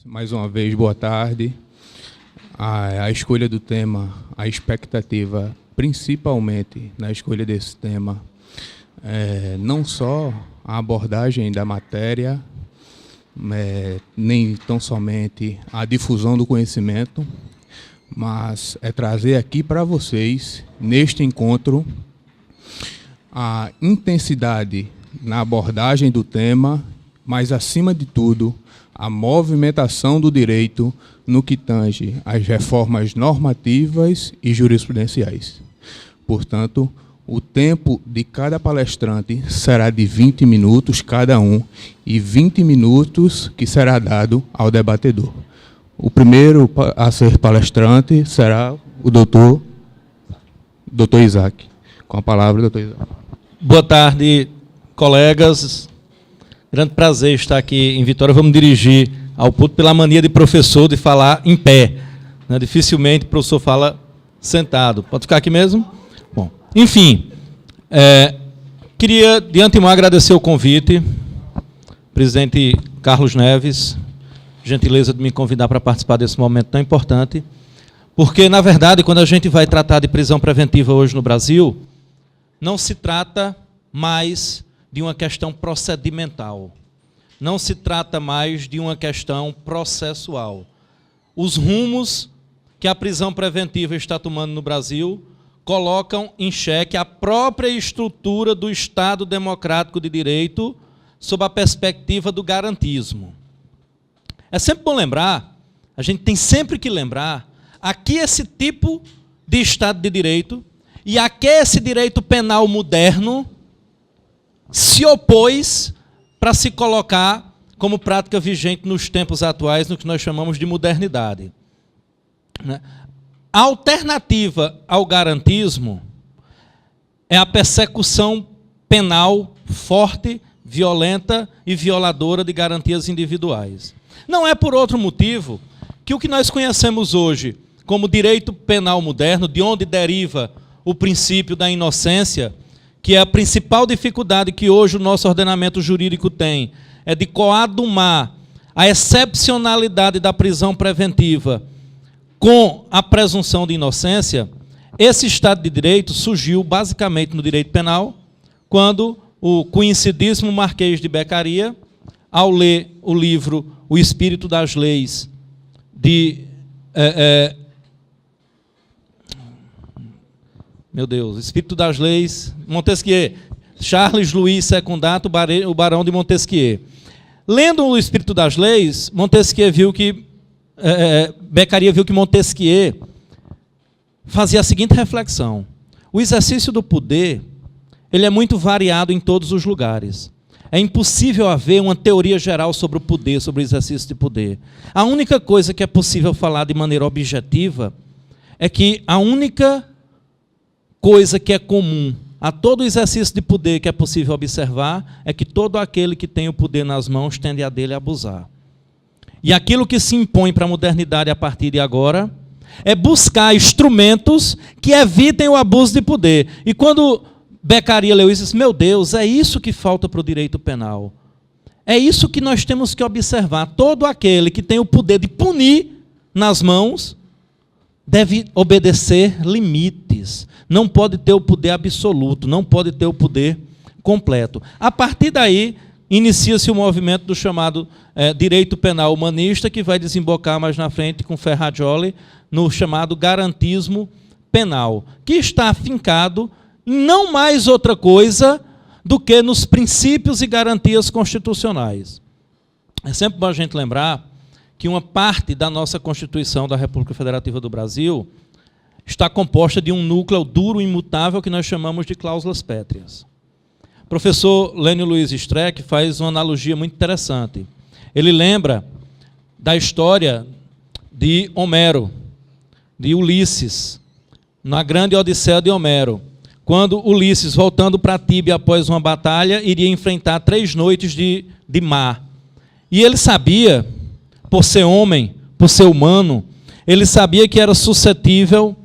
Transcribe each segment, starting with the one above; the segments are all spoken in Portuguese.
Mais uma vez, boa tarde. A escolha do tema, a expectativa, principalmente na escolha desse tema, não só a abordagem da matéria, nem tão somente a difusão do conhecimento, mas é trazer aqui para vocês, neste encontro, a intensidade na abordagem do tema, mas, acima de tudo, a movimentação do direito no que tange às reformas normativas e jurisprudenciais. Portanto, o tempo de cada palestrante será de 20 minutos cada um e 20 minutos que será dado ao debatedor. O primeiro a ser palestrante será o doutor Isaac. Com a palavra, doutor Isaac. Boa tarde, colegas. Grande prazer estar aqui em Vitória. Vamos dirigir ao público pela mania de professor de falar em pé. Dificilmente o professor fala sentado. Pode ficar aqui mesmo? Bom, enfim, queria de antemão agradecer o convite, presidente Carlos Neves, gentileza de me convidar para participar desse momento tão importante, porque, na verdade, quando a gente vai tratar de prisão preventiva hoje no Brasil, não se trata mais de uma questão procedimental, não se trata mais de uma questão processual. Os rumos que a prisão preventiva está tomando no Brasil colocam em xeque a própria estrutura do Estado democrático de direito sob a perspectiva do garantismo. É sempre bom lembrar, a gente tem sempre que lembrar, a que esse tipo de Estado de direito e a que esse direito penal moderno se opôs para se colocar como prática vigente nos tempos atuais, no que nós chamamos de modernidade. A alternativa ao garantismo é a persecução penal forte, violenta e violadora de garantias individuais. Não é por outro motivo que o que nós conhecemos hoje como direito penal moderno, de onde deriva o princípio da inocência, que é a principal dificuldade que hoje o nosso ordenamento jurídico tem, é de coadumar a excepcionalidade da prisão preventiva com a presunção de inocência. Esse Estado de Direito surgiu basicamente no direito penal, quando o conhecidíssimo Marquês de Beccaria, ao ler o livro O Espírito das Leis, Espírito das Leis, Montesquieu, Charles Louis Secundato, o Barão de Montesquieu. Lendo o Espírito das Leis, Beccaria viu que Montesquieu fazia a seguinte reflexão: o exercício do poder, ele é muito variado em todos os lugares. É impossível haver uma teoria geral sobre o poder, sobre o exercício de poder. A única coisa que é possível falar de maneira objetiva é que a única coisa que é comum a todo exercício de poder que é possível observar é que todo aquele que tem o poder nas mãos tende a dele abusar. E aquilo que se impõe para a modernidade a partir de agora é buscar instrumentos que evitem o abuso de poder. E quando Beccaria leu isso, disse: meu Deus, é isso que falta para o direito penal. É isso que nós temos que observar. Todo aquele que tem o poder de punir nas mãos deve obedecer limites. Não pode ter o poder absoluto, não pode ter o poder completo. A partir daí, inicia-se o movimento do chamado direito penal humanista, que vai desembocar mais na frente com Ferrajoli no chamado garantismo penal, que está afincado em não mais outra coisa do que nos princípios e garantias constitucionais. É sempre bom a gente lembrar que uma parte da nossa Constituição da República Federativa do Brasil está composta de um núcleo duro e imutável que nós chamamos de cláusulas pétreas. O professor Lênio Luiz Streck faz uma analogia muito interessante. Ele lembra da história de Homero, de Ulisses, na grande Odisseia de Homero, quando Ulisses, voltando para Tíbia após uma batalha, iria enfrentar 3 noites de mar. E ele sabia, por ser homem, por ser humano, ele sabia que era suscetível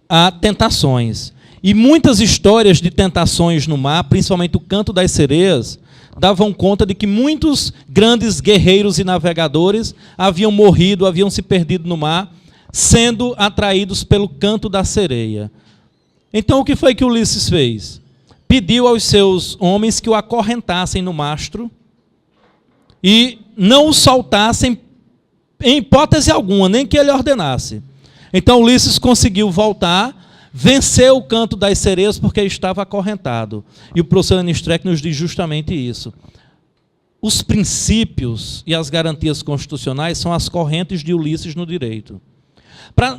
a tentações. E muitas histórias de tentações no mar, principalmente o Canto das Sereias, davam conta de que muitos grandes guerreiros e navegadores haviam morrido, haviam se perdido no mar, sendo atraídos pelo canto da sereia. Então, o que foi que Ulisses fez? Pediu aos seus homens que o acorrentassem no mastro e não o soltassem em hipótese alguma, nem que ele ordenasse. Então Ulisses conseguiu voltar, venceu o canto das sereias porque estava acorrentado. E o professor Lenin Streck nos diz justamente isso. Os princípios e as garantias constitucionais são as correntes de Ulisses no direito.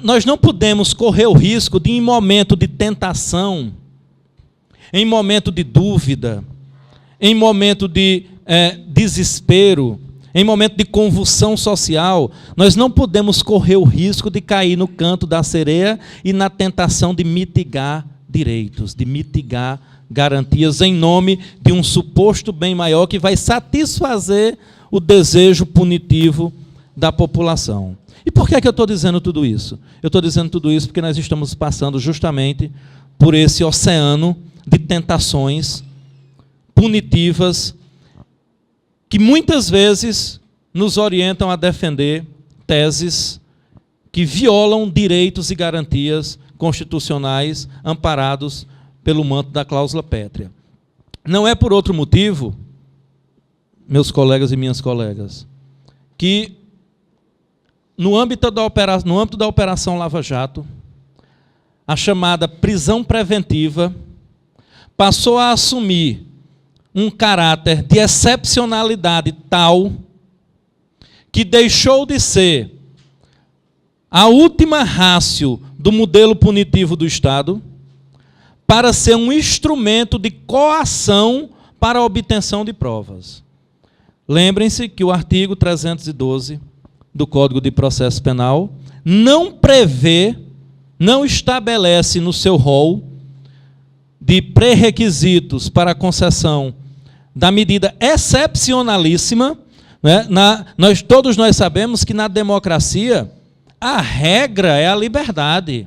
Nós não podemos correr o risco de, em momento de tentação, em momento de dúvida, em momento de desespero, em momento de convulsão social, nós não podemos correr o risco de cair no canto da sereia e na tentação de mitigar direitos, de mitigar garantias em nome de um suposto bem maior que vai satisfazer o desejo punitivo da população. E por que é que eu estou dizendo tudo isso? Eu estou dizendo tudo isso porque nós estamos passando justamente por esse oceano de tentações punitivas que muitas vezes nos orientam a defender teses que violam direitos e garantias constitucionais amparados pelo manto da cláusula pétrea. Não é por outro motivo, meus colegas e minhas colegas, que no âmbito da Operação Lava Jato, a chamada prisão preventiva passou a assumir um caráter de excepcionalidade tal que deixou de ser a última rácio do modelo punitivo do Estado para ser um instrumento de coação para a obtenção de provas. Lembrem-se que o artigo 312 do Código de Processo Penal não prevê, não estabelece no seu rol de pré-requisitos para a concessão da medida excepcionalíssima, né? Todos nós sabemos que na democracia a regra é a liberdade.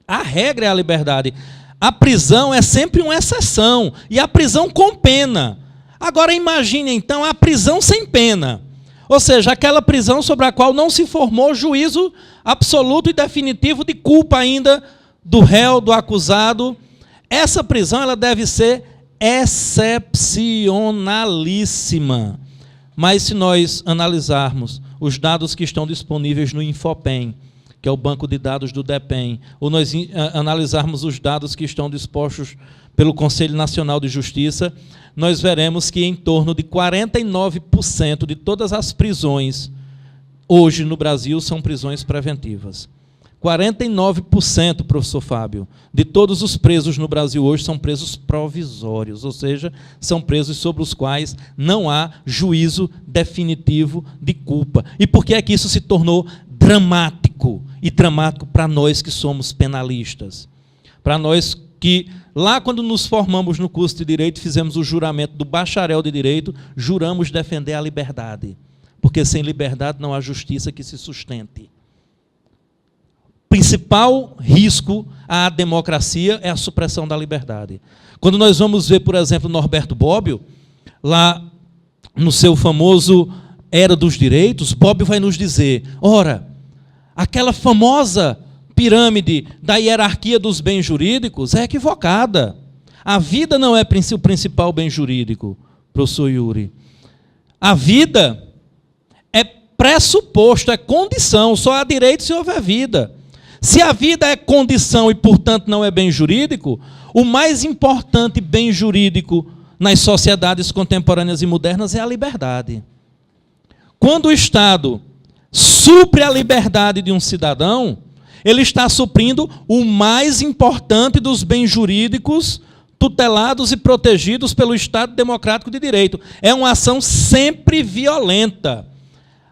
A regra é a liberdade. A prisão é sempre uma exceção, e a prisão com pena. Agora imagine então a prisão sem pena. Ou seja, aquela prisão sobre a qual não se formou juízo absoluto e definitivo de culpa ainda do réu, do acusado. Essa prisão ela deve ser excepcionalíssima. Mas se nós analisarmos os dados que estão disponíveis no Infopem, que é o banco de dados do DEPEN, ou nós analisarmos os dados que estão dispostos pelo Conselho Nacional de Justiça, nós veremos que em torno de 49% de todas as prisões hoje no Brasil são prisões preventivas. 49%, professor Fábio, de todos os presos no Brasil hoje são presos provisórios, ou seja, são presos sobre os quais não há juízo definitivo de culpa. E por que é que isso se tornou dramático? E dramático para nós que somos penalistas. Para nós que, lá quando nos formamos no curso de Direito, fizemos o juramento do bacharel de Direito, juramos defender a liberdade. Porque sem liberdade não há justiça que se sustente. Principal risco à democracia é a supressão da liberdade. Quando nós vamos ver, por exemplo, Norberto Bobbio, lá no seu famoso Era dos Direitos, Bobbio vai nos dizer, ora, aquela famosa pirâmide da hierarquia dos bens jurídicos é equivocada. A vida não é o principal bem jurídico, professor Yuri. A vida é pressuposto, é condição, só há direito se houver vida. Se a vida é condição e, portanto, não é bem jurídico, o mais importante bem jurídico nas sociedades contemporâneas e modernas é a liberdade. Quando o Estado supre a liberdade de um cidadão, ele está suprindo o mais importante dos bens jurídicos tutelados e protegidos pelo Estado Democrático de Direito. É uma ação sempre violenta.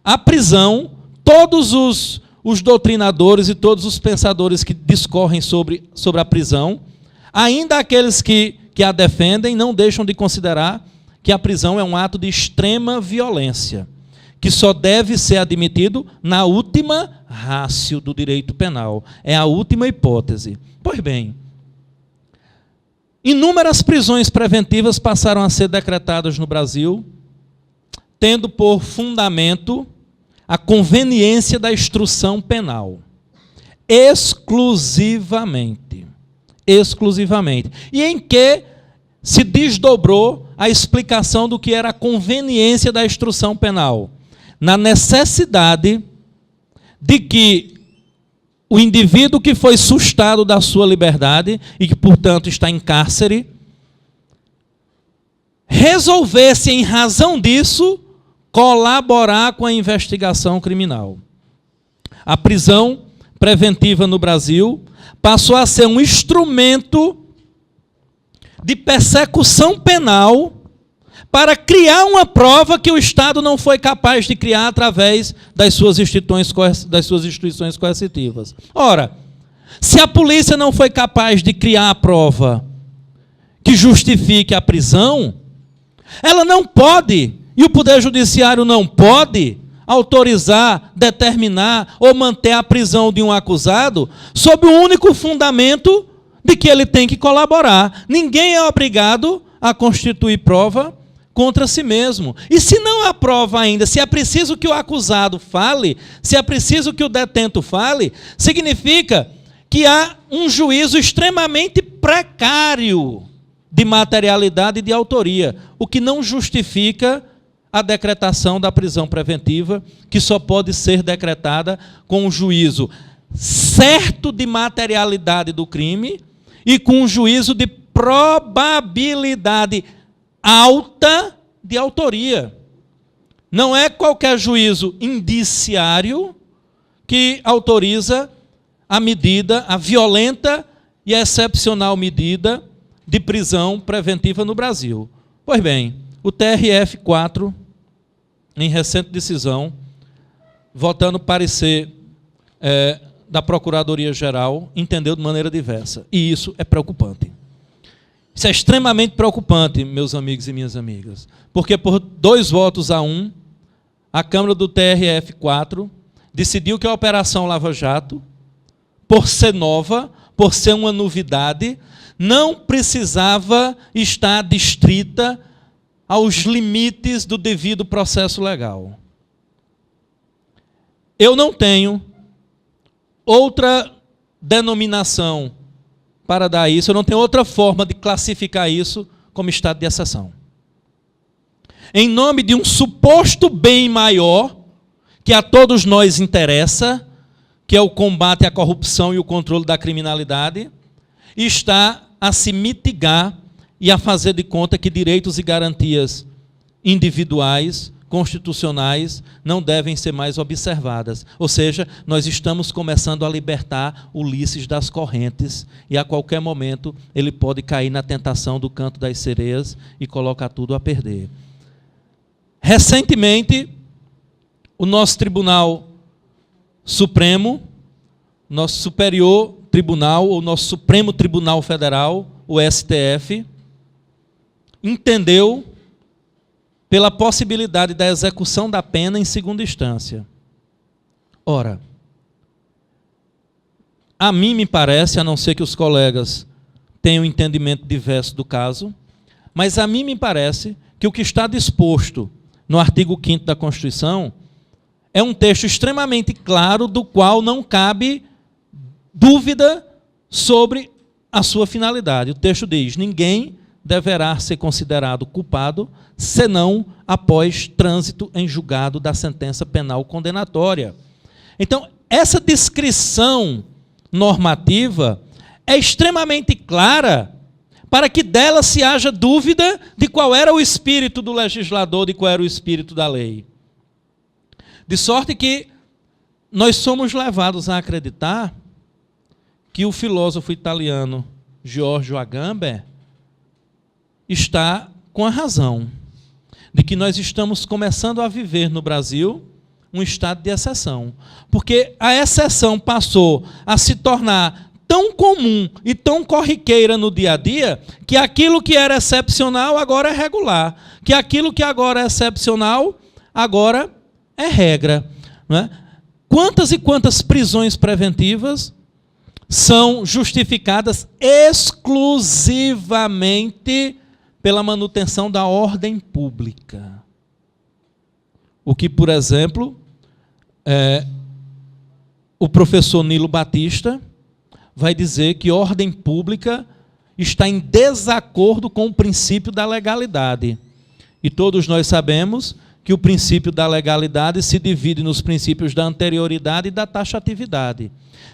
A prisão, todos os doutrinadores e todos os pensadores que discorrem sobre a prisão, ainda aqueles que a defendem, não deixam de considerar que a prisão é um ato de extrema violência, que só deve ser admitido na última ratio do direito penal. É a última hipótese. Pois bem, Inúmeras prisões preventivas passaram a ser decretadas no Brasil, tendo por fundamento a conveniência da instrução penal. Exclusivamente. Exclusivamente. E em que se desdobrou a explicação do que era a conveniência da instrução penal? Na necessidade de que o indivíduo que foi sustado da sua liberdade e que, portanto, está em cárcere, resolvesse, em razão disso, colaborar com a investigação criminal. A prisão preventiva no Brasil passou a ser um instrumento de persecução penal para criar uma prova que o Estado não foi capaz de criar através das suas instituições coercitivas. Ora, se a polícia não foi capaz de criar a prova que justifique a prisão, ela não pode, e o Poder Judiciário não pode, autorizar, determinar ou manter a prisão de um acusado sob o único fundamento de que ele tem que colaborar. Ninguém é obrigado a constituir prova contra si mesmo. E se não há prova ainda, se é preciso que o acusado fale, se é preciso que o detento fale, significa que há um juízo extremamente precário de materialidade e de autoria, o que não justifica a decretação da prisão preventiva, que só pode ser decretada com um juízo certo de materialidade do crime e com um juízo de probabilidade alta de autoria. Não é qualquer juízo indiciário que autoriza a medida, a violenta e excepcional medida de prisão preventiva no Brasil. Pois bem, o TRF4, em recente decisão, votando parecer da Procuradoria-Geral, entendeu de maneira diversa. E isso é preocupante. Isso é extremamente preocupante, meus amigos e minhas amigas, porque por 2-1, a Câmara do TRF4 decidiu que a Operação Lava Jato, por ser nova, por ser uma novidade, não precisava estar adstrita aos limites do devido processo legal. Eu não tenho outra denominação para dar isso, eu não tenho outra forma de classificar isso como estado de exceção. Em nome de um suposto bem maior, que a todos nós interessa, que é o combate à corrupção e o controle da criminalidade, está a se mitigar e a fazer de conta que direitos e garantias individuais, constitucionais, não devem ser mais observadas. Ou seja, nós estamos começando a libertar Ulisses das correntes e a qualquer momento ele pode cair na tentação do canto das sereias e colocar tudo a perder. Recentemente, o nosso Tribunal Supremo, nosso Superior Tribunal, ou nosso Supremo Tribunal Federal, o STF, entendeu pela possibilidade da execução da pena em segunda instância. Ora, a mim me parece, a não ser que os colegas tenham um entendimento diverso do caso, mas a mim me parece que o que está disposto no artigo 5º da Constituição é um texto extremamente claro, do qual não cabe dúvida sobre a sua finalidade. O texto diz: ninguém deverá ser considerado culpado senão após trânsito em julgado da sentença penal condenatória. Então, essa descrição normativa é extremamente clara para que dela se haja dúvida de qual era o espírito do legislador, de qual era o espírito da lei. De sorte que nós somos levados a acreditar que o filósofo italiano Giorgio Agamben está com a razão de que nós estamos começando a viver no Brasil um estado de exceção. Porque a exceção passou a se tornar tão comum e tão corriqueira no dia a dia, que aquilo que era excepcional agora é regular, que aquilo que agora é excepcional agora é regra. Não é? Quantas e quantas prisões preventivas são justificadas exclusivamente pela manutenção da ordem pública. O que, por exemplo, o professor Nilo Batista vai dizer que ordem pública está em desacordo com o princípio da legalidade. E todos nós sabemos que o princípio da legalidade se divide nos princípios da anterioridade e da taxatividade.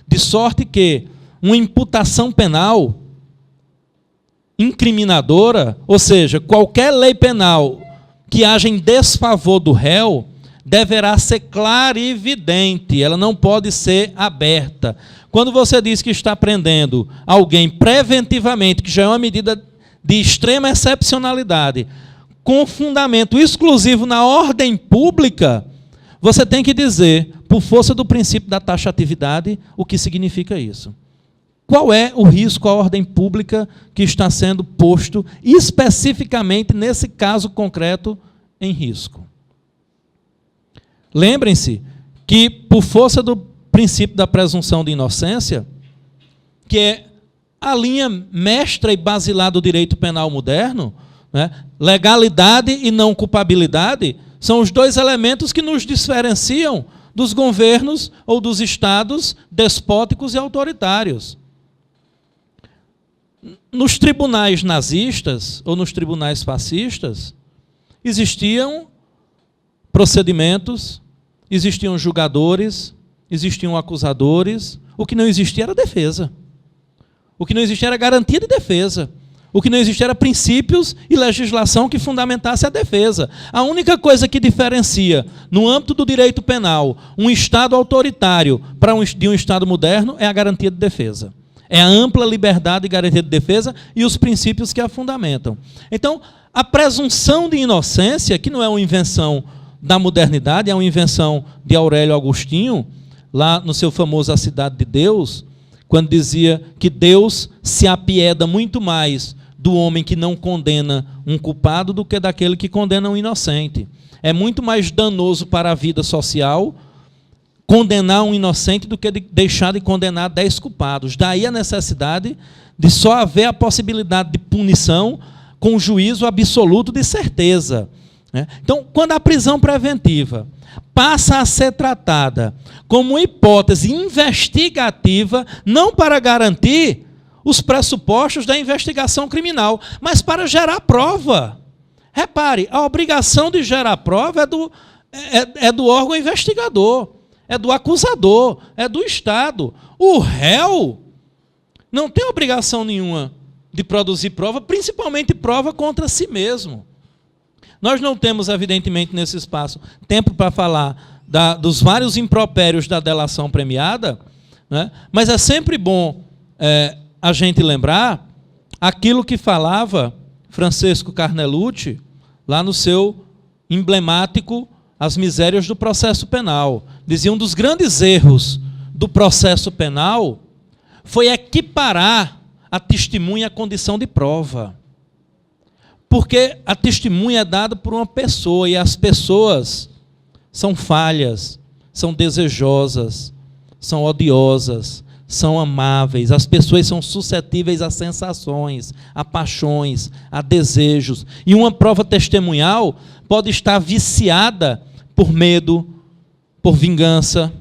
De sorte que uma imputação penal incriminadora, ou seja, qualquer lei penal que haja em desfavor do réu, deverá ser clarividente, ela não pode ser aberta. Quando você diz que está prendendo alguém preventivamente, que já é uma medida de extrema excepcionalidade, com fundamento exclusivo na ordem pública, você tem que dizer, por força do princípio da taxatividade, o que significa isso. Qual é o risco à ordem pública que está sendo posto especificamente nesse caso concreto em risco? Lembrem-se que, por força do princípio da presunção de inocência, que é a linha mestra e basilar do direito penal moderno, né, legalidade e não culpabilidade são os dois elementos que nos diferenciam dos governos ou dos estados despóticos e autoritários. Nos tribunais nazistas ou nos tribunais fascistas existiam procedimentos, existiam julgadores, existiam acusadores. O que não existia era defesa. O que não existia era garantia de defesa. O que não existia era princípios e legislação que fundamentasse a defesa. A única coisa que diferencia, no âmbito do direito penal, um Estado autoritário de um Estado moderno é a garantia de defesa. É a ampla liberdade e garantia de defesa e os princípios que a fundamentam. Então, a presunção de inocência, que não é uma invenção da modernidade, é uma invenção de Aurélio Agostinho, lá no seu famoso A Cidade de Deus, quando dizia que Deus se apieda muito mais do homem que não condena um culpado do que daquele que condena um inocente. É muito mais danoso para a vida social condenar um inocente do que deixar de condenar 10 culpados. Daí a necessidade de só haver a possibilidade de punição com juízo absoluto de certeza. Então, quando a prisão preventiva passa a ser tratada como hipótese investigativa, não para garantir os pressupostos da investigação criminal, mas para gerar prova. Repare, a obrigação de gerar prova é do órgão investigador, é do acusador, é do Estado. O réu não tem obrigação nenhuma de produzir prova, principalmente prova contra si mesmo. Nós não temos, evidentemente, nesse espaço, tempo para falar dos vários impropérios da delação premiada, né? Mas é sempre bom a gente lembrar aquilo que falava Francesco Carnelucci, lá no seu emblemático As Misérias do Processo Penal. Dizia, um dos grandes erros do processo penal foi equiparar a testemunha à condição de prova. Porque a testemunha é dada por uma pessoa, e as pessoas são falhas, são desejosas, são odiosas, são amáveis. As pessoas são suscetíveis a sensações, a paixões, a desejos. E uma prova testemunhal pode estar viciada por medo, por vingança,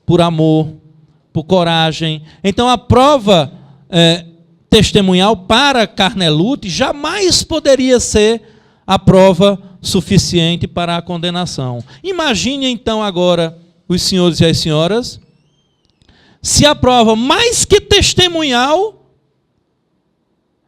por amor, por coragem. Então, a prova testemunhal para Carnelucci jamais poderia ser a prova suficiente para a condenação. Imagine, então, agora, os senhores e as senhoras, se a prova mais que testemunhal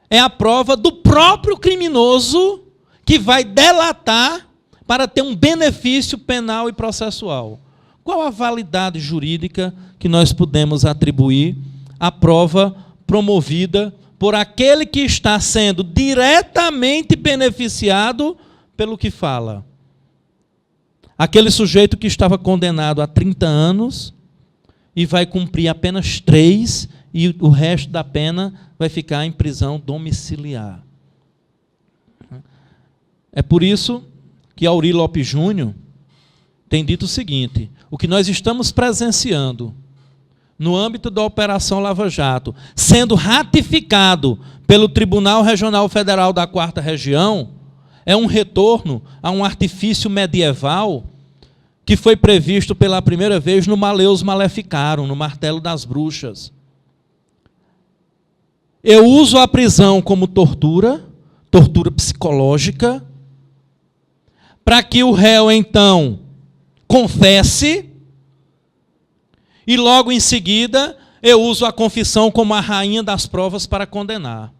é a prova do próprio criminoso que vai delatar para ter um benefício penal e processual. Qual a validade jurídica que nós podemos atribuir à prova promovida por aquele que está sendo diretamente beneficiado pelo que fala? Aquele sujeito que estava condenado a 30 anos e vai cumprir apenas 3 e o resto da pena vai ficar em prisão domiciliar. É por isso que Aurí Lopes Júnior tem dito o seguinte: o que nós estamos presenciando no âmbito da Operação Lava Jato, sendo ratificado pelo Tribunal Regional Federal da 4ª Região, é um retorno a um artifício medieval que foi previsto pela primeira vez no Maleus Maleficarum, no Martelo das Bruxas. Eu uso a prisão como tortura psicológica, para que o réu, então, confesse, e logo em seguida eu uso a confissão como a rainha das provas para condenar.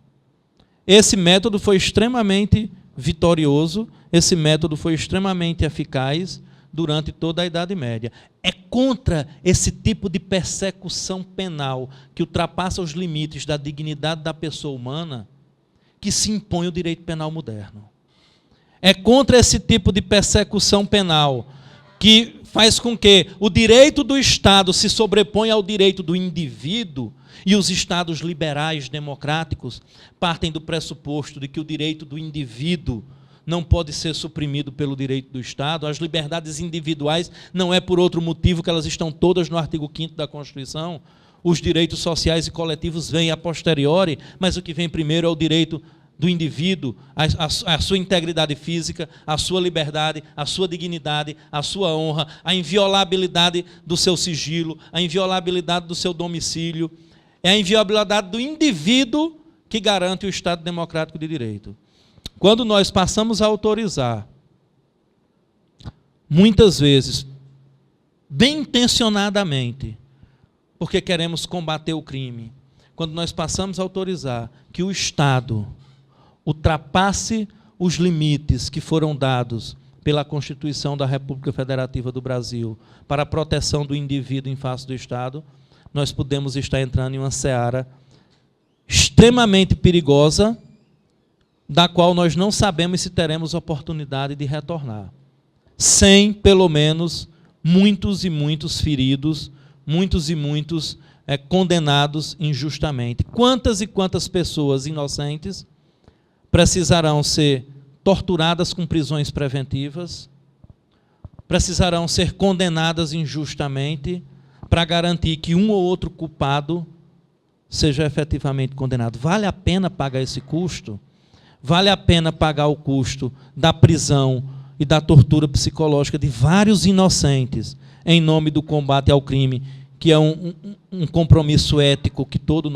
Esse método foi extremamente vitorioso, esse método foi extremamente eficaz durante toda a Idade Média. É contra esse tipo de persecução penal que ultrapassa os limites da dignidade da pessoa humana que se impõe o direito penal moderno. É contra esse tipo de persecução penal que faz com que o direito do Estado se sobreponha ao direito do indivíduo, e os Estados liberais democráticos partem do pressuposto de que o direito do indivíduo não pode ser suprimido pelo direito do Estado. As liberdades individuais não é por outro motivo que elas estão todas no artigo 5º da Constituição. Os direitos sociais e coletivos vêm a posteriori, mas o que vem primeiro é o direito do indivíduo, a sua integridade física, a sua liberdade, a sua dignidade, a sua honra, a inviolabilidade do seu sigilo, a inviolabilidade do seu domicílio. É a inviolabilidade do indivíduo que garante o Estado democrático de direito. Quando nós passamos a autorizar, muitas vezes, bem intencionadamente, porque queremos combater o crime, quando nós passamos a autorizar que o Estado ultrapasse os limites que foram dados pela Constituição da República Federativa do Brasil para a proteção do indivíduo em face do Estado, nós podemos estar entrando em uma seara extremamente perigosa, da qual nós não sabemos se teremos oportunidade de retornar, sem, pelo menos, muitos e muitos feridos, muitos e muitos condenados injustamente. Quantas e quantas pessoas inocentes precisarão ser torturadas com prisões preventivas, precisarão ser condenadas injustamente para garantir que um ou outro culpado seja efetivamente condenado. Vale a pena pagar esse custo? Vale a pena pagar o custo da prisão e da tortura psicológica de vários inocentes em nome do combate ao crime, que é um compromisso ético que todos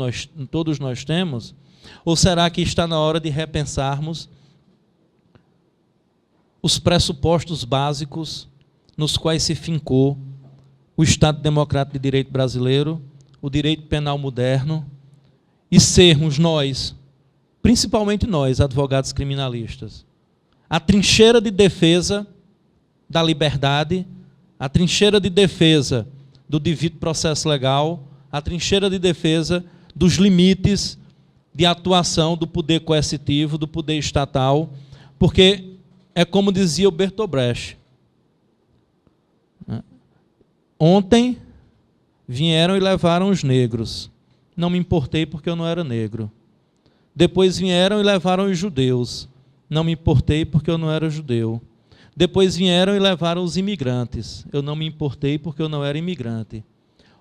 nós temos? Ou será que está na hora de repensarmos os pressupostos básicos nos quais se fincou o Estado Democrático de Direito brasileiro, o direito penal moderno, e sermos nós, principalmente nós, advogados criminalistas, a trincheira de defesa da liberdade, a trincheira de defesa do devido processo legal, a trincheira de defesa dos limites de atuação do poder coercitivo, do poder estatal, porque é como dizia o Bertolt Brecht. Ontem vieram e levaram os negros. Não me importei porque eu não era negro. Depois vieram e levaram os judeus. Não me importei porque eu não era judeu. Depois vieram e levaram os imigrantes. Eu não me importei porque eu não era imigrante.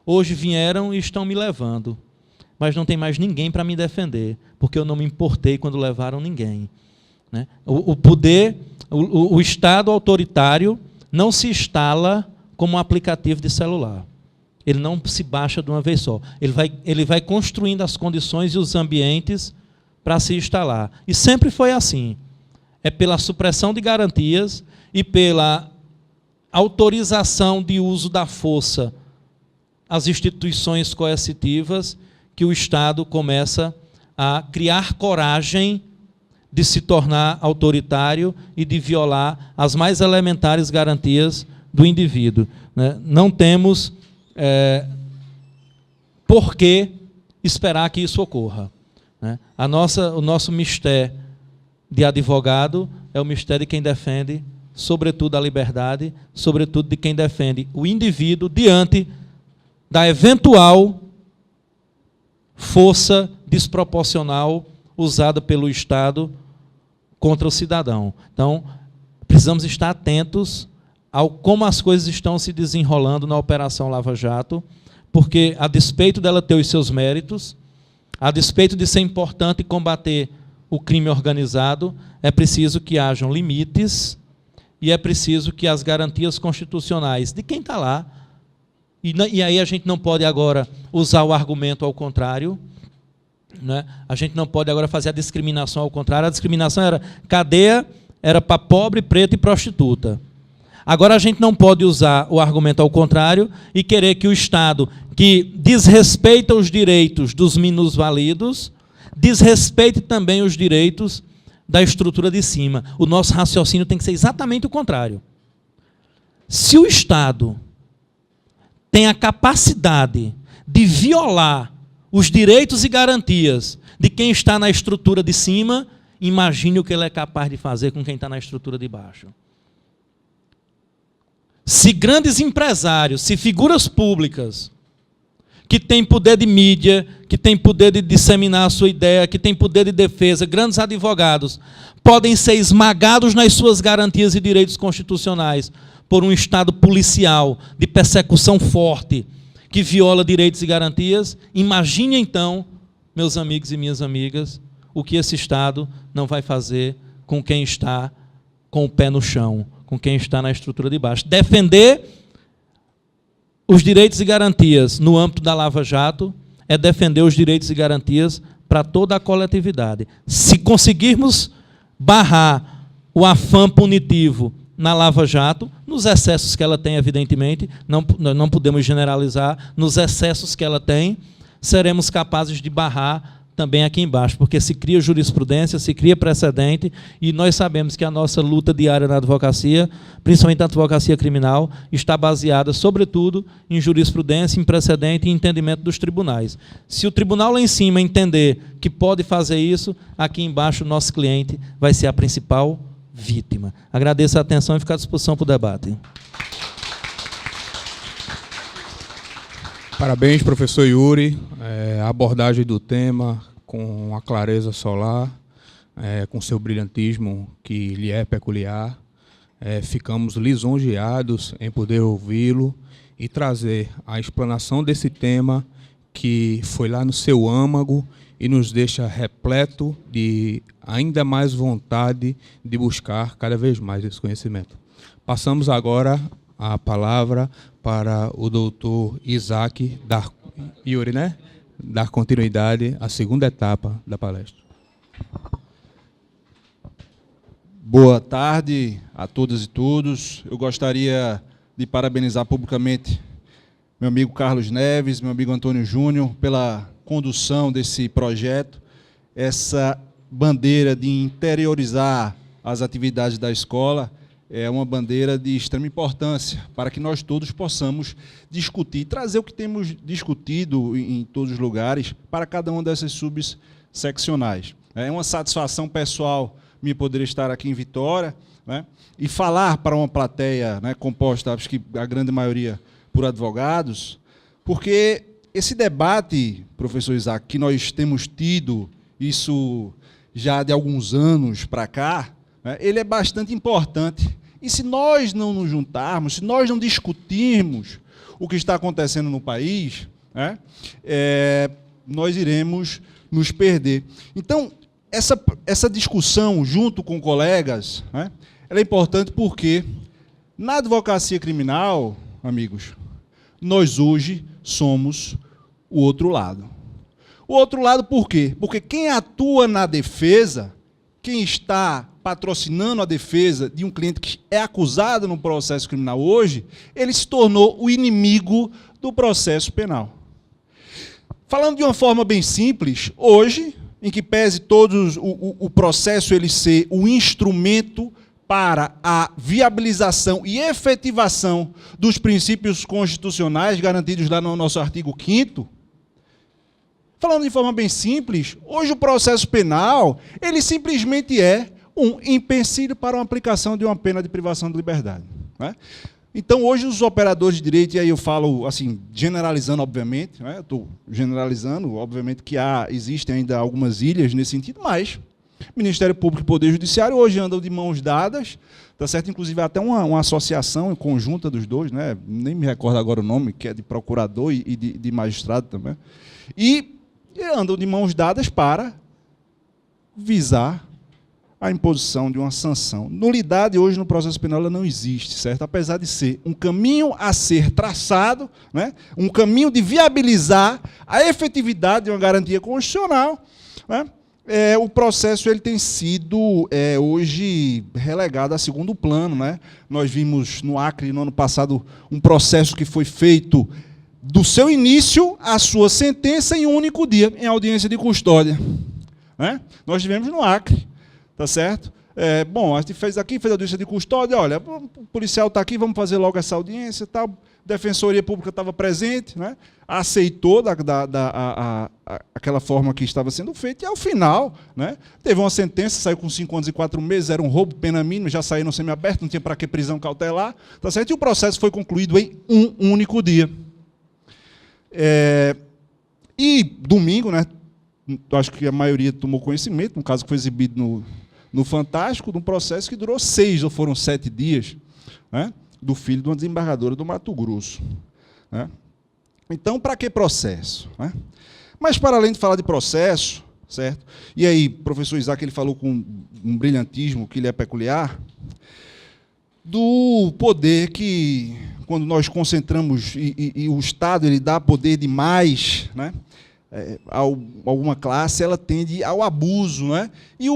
Hoje vieram e estão me levando. Mas não tem mais ninguém para me defender, porque eu não me importei quando levaram ninguém. Né? O poder, o Estado autoritário não se instala como um aplicativo de celular. Ele não se baixa de uma vez só. Ele vai construindo as condições e os ambientes para se instalar. E sempre foi assim. É pela supressão de garantias e pela autorização de uso da força às instituições coercitivas que o Estado começa a criar coragem de se tornar autoritário e de violar as mais elementares garantias do indivíduo. Não temos por que esperar que isso ocorra. O nosso mistério de advogado é o mistério de quem defende, sobretudo, a liberdade, sobretudo de quem defende o indivíduo diante da eventual força desproporcional usada pelo Estado contra o cidadão. Então, precisamos estar atentos ao como as coisas estão se desenrolando na Operação Lava Jato, porque, a despeito dela ter os seus méritos, a despeito de ser importante combater o crime organizado, é preciso que hajam limites e é preciso que as garantias constitucionais de quem está lá, e aí a gente não pode agora usar o argumento ao contrário, né? A gente não pode agora fazer a discriminação ao contrário. A discriminação era cadeia, era para pobre, preto e prostituta. Agora a gente não pode usar o argumento ao contrário e querer que o Estado, que desrespeita os direitos dos minusvalidos, desrespeite também os direitos da estrutura de cima. O nosso raciocínio tem que ser exatamente o contrário. Se o Estado tem a capacidade de violar os direitos e garantias de quem está na estrutura de cima, imagine o que ele é capaz de fazer com quem está na estrutura de baixo. Se grandes empresários, se figuras públicas, que têm poder de mídia, que têm poder de disseminar a sua ideia, que têm poder de defesa, grandes advogados, podem ser esmagados nas suas garantias e direitos constitucionais por um Estado policial de persecução forte, que viola direitos e garantias, imagine então, meus amigos e minhas amigas, o que esse Estado não vai fazer com quem está com o pé no chão, com quem está na estrutura de baixo. Defender os direitos e garantias no âmbito da Lava Jato é defender os direitos e garantias para toda a coletividade. Se conseguirmos barrar o afã punitivo na Lava Jato, nos excessos que ela tem, evidentemente, não podemos generalizar, nos excessos que ela tem, seremos capazes de barrar também aqui embaixo, porque se cria jurisprudência, se cria precedente, e nós sabemos que a nossa luta diária na advocacia, principalmente na advocacia criminal, está baseada, sobretudo, em jurisprudência, em precedente e entendimento dos tribunais. Se o tribunal lá em cima entender que pode fazer isso, aqui embaixo o nosso cliente vai ser a principal vítima. Agradeço a atenção e fico à disposição para o debate. Parabéns, professor Yuri. A abordagem do tema com a clareza solar, com seu brilhantismo que lhe é peculiar. Ficamos lisonjeados em poder ouvi-lo e trazer a explanação desse tema que foi lá no seu âmago e nos deixa repleto de ainda mais vontade de buscar cada vez mais esse conhecimento. Passamos agora a palavra para o doutor Isaac Yuri, né? Dar continuidade à segunda etapa da palestra. Boa tarde a todas e todos. Eu gostaria de parabenizar publicamente meu amigo Carlos Neves, meu amigo Antônio Júnior, pela condução desse projeto, essa bandeira de interiorizar as atividades da escola é uma bandeira de extrema importância para que nós todos possamos discutir, trazer o que temos discutido em todos os lugares para cada uma dessas subseccionais. É uma satisfação pessoal me poder estar aqui em Vitória, né, e falar para uma plateia, né, composta, acho que a grande maioria, por advogados, porque esse debate, professor Isaac, que nós temos tido, isso já de alguns anos para cá, né, ele é bastante importante. E se nós não nos juntarmos, se nós não discutirmos o que está acontecendo no país, né, nós iremos nos perder. Então, essa discussão junto com colegas, né, ela é importante porque, na advocacia criminal, amigos, nós hoje somos o outro lado. O outro lado por quê? Porque quem atua na defesa, quem está patrocinando a defesa de um cliente que é acusado no processo criminal hoje, ele se tornou o inimigo do processo penal. Falando de uma forma bem simples, hoje, em que pese todos o processo ele ser o instrumento para a viabilização e efetivação dos princípios constitucionais garantidos lá no nosso artigo 5º, falando de forma bem simples, hoje o processo penal, ele simplesmente é um empecilho para a aplicação de uma pena de privação de liberdade, né? Então, hoje, os operadores de direito, e aí eu falo, assim, generalizando, obviamente, né? Estou generalizando, obviamente que existem ainda algumas ilhas nesse sentido, mas Ministério Público e Poder Judiciário hoje andam de mãos dadas Tá certo? Inclusive, há até uma associação conjunta dos dois, né? Nem me recordo agora o nome, que é de procurador e de magistrado também. E andam de mãos dadas para visar a imposição de uma sanção. Nulidade hoje no processo penal ela não existe, certo? Apesar de ser um caminho a ser traçado, né? Um caminho de viabilizar a efetividade de uma garantia constitucional, né? O processo ele tem sido hoje relegado a segundo plano, né? Nós vimos no Acre, no ano passado, um processo que foi feito do seu início à sua sentença em um único dia, em audiência de custódia, né? Nós tivemos no Acre. Tá certo? Bom, a gente fez aqui, fez a audiência de custódia, olha, o policial está aqui, vamos fazer logo essa audiência, tal. Defensoria Pública estava presente, né? Aceitou aquela forma que estava sendo feita, e ao final, né, teve uma sentença, saiu com 5 anos e 4 meses, era um roubo, pena mínima, já saíram semiaberto, não tinha para que prisão cautelar, tá certo? E o processo foi concluído em um único dia. E domingo, né, acho que a maioria tomou conhecimento, um caso que foi exibido no Fantástico, de um processo que durou 6 ou foram 7 dias, né, do filho de uma desembargadora do Mato Grosso, né? Então, para que processo, né? Mas, para além de falar de processo, certo? E aí, o professor Isaac ele falou com um brilhantismo que lhe é peculiar, do poder que, quando nós concentramos, e o Estado ele dá poder demais, né, a alguma classe, ela tende ao abuso, né? E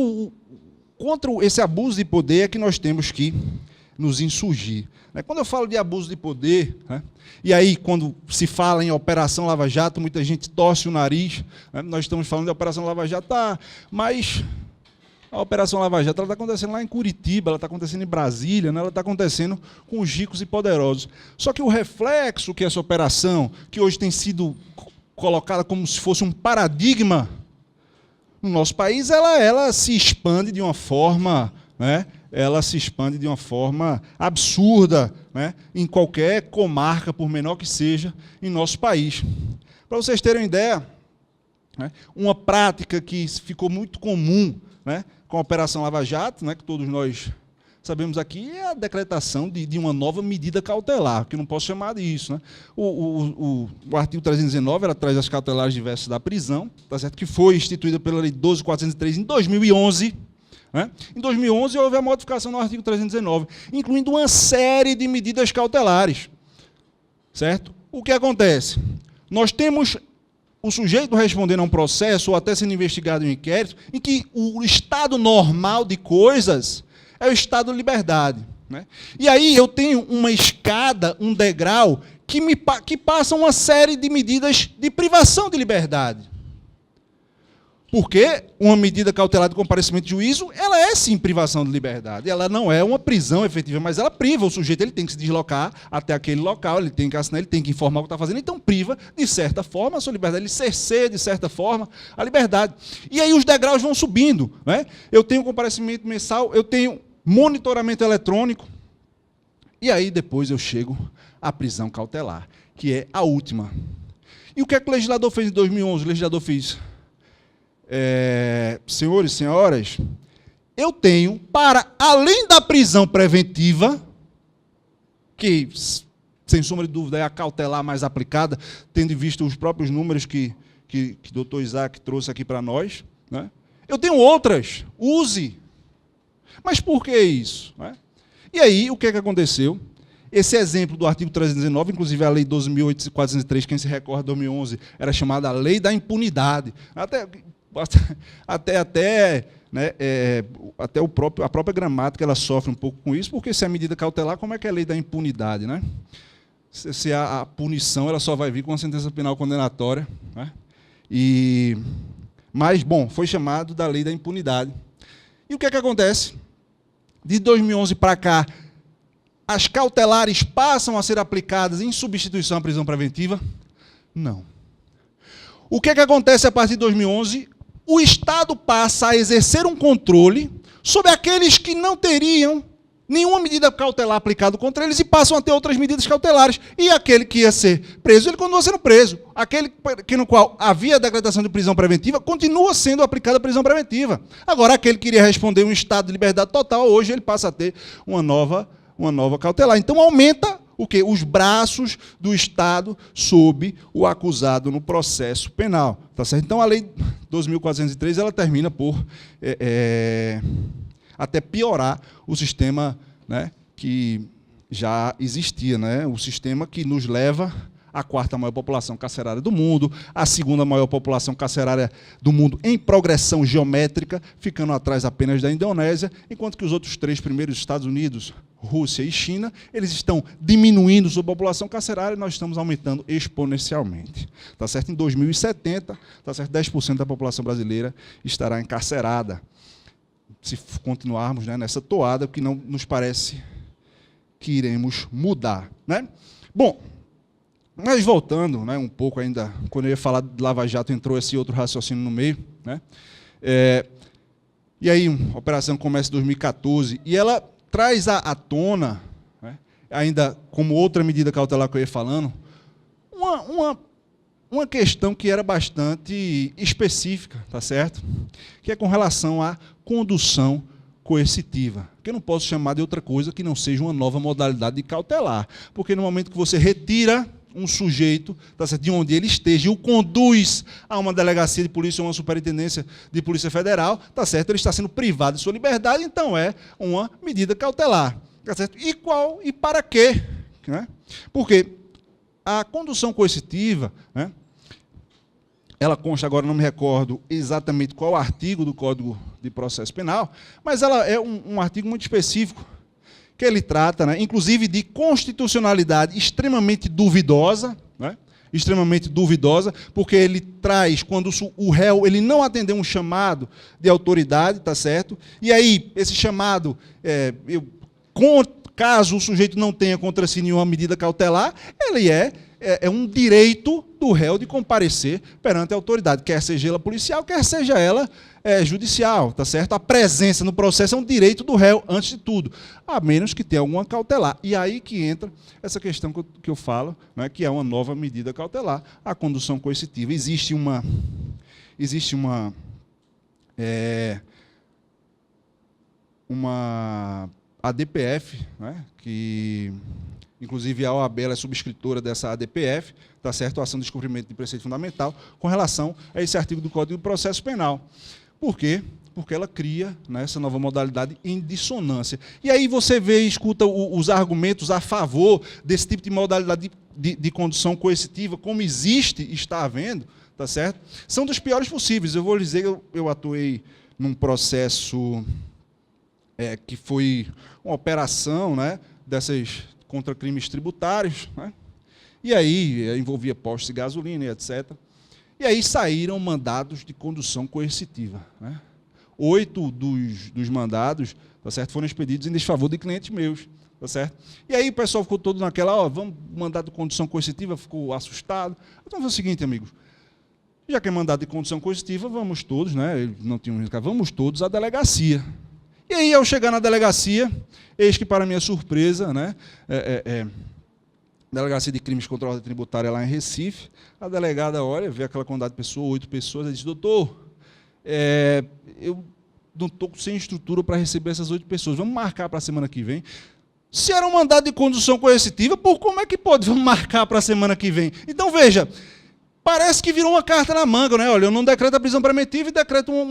contra esse abuso de poder é que nós temos que nos insurgir. Quando eu falo de abuso de poder, né, e aí quando se fala em Operação Lava Jato, muita gente torce o nariz, né, nós estamos falando de Operação Lava Jato, mas a Operação Lava Jato está acontecendo lá em Curitiba, ela está acontecendo em Brasília, né, ela está acontecendo com os ricos e poderosos. Só que o reflexo que essa operação, que hoje tem sido colocada como se fosse um paradigma no nosso país, ela se expande de uma forma, né, ela se expande de uma forma absurda, né, em qualquer comarca, por menor que seja, em nosso país. Para vocês terem uma ideia, né, uma prática que ficou muito comum, né, com a Operação Lava Jato, né, que todos nós sabemos aqui, é a decretação de uma nova medida cautelar, que não posso chamar disso, né? O artigo 319 ela traz as cautelares diversas da prisão, tá certo? Que foi instituída pela Lei 12.403 em 2011. Né? Em 2011 houve a modificação no artigo 319, incluindo uma série de medidas cautelares. Certo? O que acontece? Nós temos o sujeito respondendo a um processo, ou até sendo investigado em um inquérito, em que o estado normal de coisas é o estado de liberdade. Né? E aí eu tenho uma escada, um degrau, que passa uma série de medidas de privação de liberdade. Porque uma medida cautelar de comparecimento de juízo, ela é sim privação de liberdade. Ela não é uma prisão efetiva, mas ela priva o sujeito, ele tem que se deslocar até aquele local, ele tem que assinar, ele tem que informar o que está fazendo, então priva, de certa forma, a sua liberdade, ele cerceia, de certa forma, a liberdade. E aí os degraus vão subindo. Né? Eu tenho comparecimento mensal, eu tenho monitoramento eletrônico, e aí depois eu chego à prisão cautelar, que é a última. E o que é que o legislador fez em 2011? O legislador fez... senhores e senhoras, eu tenho, para além da prisão preventiva, que, sem sombra de dúvida, é a cautelar mais aplicada, tendo visto os próprios números que o doutor Isaac trouxe aqui para nós, né? Eu tenho outras, use. Mas por que isso? Né? E aí, o que é que aconteceu? Esse exemplo do artigo 319, inclusive a Lei 12.403, quem se recorda, 2011, era chamada a Lei da Impunidade. Né, até a própria gramática ela sofre um pouco com isso, porque se é medida cautelar, como é que é a lei da impunidade? Né? Se a punição ela só vai vir com a sentença penal condenatória. Né? Mas, bom, foi chamado da lei da impunidade. E o que é que acontece? De 2011 para cá, as cautelares passam a ser aplicadas em substituição à prisão preventiva? Não. O que é que acontece a partir de 2011? O Estado passa a exercer um controle sobre aqueles que não teriam nenhuma medida cautelar aplicada contra eles e passam a ter outras medidas cautelares. E aquele que ia ser preso, ele continua sendo preso. Aquele no qual havia a decretação de prisão preventiva, continua sendo aplicada a prisão preventiva. Agora, aquele que iria responder um estado de liberdade total, hoje ele passa a ter uma nova cautelar. Então, aumenta o quê? Os braços do Estado sob o acusado no processo penal. Tá certo? Então, a Lei 2.403 ela termina por até piorar o sistema, né, que já existia, né, o sistema que nos leva à quarta maior população carcerária do mundo, à segunda maior população carcerária do mundo em progressão geométrica, ficando atrás apenas da Indonésia, enquanto que os outros 3 primeiros, Estados Unidos, Rússia e China, eles estão diminuindo sua população carcerária e nós estamos aumentando exponencialmente. Tá certo? Em 2070, tá certo? 10% da população brasileira estará encarcerada. Se continuarmos, né, nessa toada, que não nos parece que iremos mudar, né? Bom, mas voltando, né, um pouco ainda, quando eu ia falar de Lava Jato, entrou esse outro raciocínio no meio, né? E aí, a operação começa em 2014, e ela traz à tona, né, ainda como outra medida cautelar que eu ia falando, uma questão que era bastante específica, tá certo? Que é com relação à condução coercitiva, que eu não posso chamar de outra coisa que não seja uma nova modalidade de cautelar, porque no momento que você retira um sujeito, tá certo, de onde ele esteja e o conduz a uma delegacia de polícia ou uma superintendência de polícia federal, tá certo, ele está sendo privado de sua liberdade, então é uma medida cautelar, tá certo? E qual e para quê? Né? Porque a condução coercitiva, né, ela consta, agora não me recordo exatamente qual artigo do Código de Processo Penal, mas ela é um artigo muito específico, que ele trata, né, inclusive, de constitucionalidade extremamente duvidosa, né, extremamente duvidosa, porque ele traz, quando o réu ele não atendeu um chamado de autoridade, tá certo? E aí, esse chamado, caso o sujeito não tenha contra si nenhuma medida cautelar, ele é um direito do réu de comparecer perante a autoridade, quer seja ela policial, quer seja ela judicial, tá certo? A presença no processo é um direito do réu, antes de tudo, a menos que tenha alguma cautelar. E aí que entra essa questão que eu falo, né, que é uma nova medida cautelar, a condução coercitiva. Existe uma ADPF, né, que inclusive a OAB ela é subscritora dessa ADPF, tá certo? A ação de descumprimento de preceito fundamental, com relação a esse artigo do Código de Processo Penal. Por quê? Porque ela cria, né, essa nova modalidade em dissonância. E aí você vê e escuta os argumentos a favor desse tipo de modalidade de condução coercitiva, como existe e está havendo, tá certo? São dos piores possíveis. Eu vou lhe dizer, eu atuei num processo que foi uma operação, né, dessas contra crimes tributários, né? E aí envolvia postos de gasolina e etc. E aí saíram mandados de condução coercitiva, né? 8 dos mandados, tá certo, foram expedidos em desfavor de clientes meus, tá certo? E aí o pessoal ficou todo naquela, vamos mandado de condução coercitiva, ficou assustado. Então foi o seguinte, amigos, já que é mandado de condução coercitiva, vamos todos, né? Não tinha um, vamos todos à delegacia. E aí, ao chegar na delegacia, eis que, para minha surpresa, né, Delegacia de Crimes contra a Ordem Tributária lá em Recife, a delegada olha, vê aquela quantidade de pessoas, 8 pessoas, e diz, doutor, eu não estou sem estrutura para receber essas 8 pessoas, vamos marcar para a semana que vem. Se era um mandado de condução coercitiva, como é que pode? Vamos marcar para a semana que vem. Então, veja, parece que virou uma carta na manga, né? Olha, eu não decreto a prisão preventiva e decreto um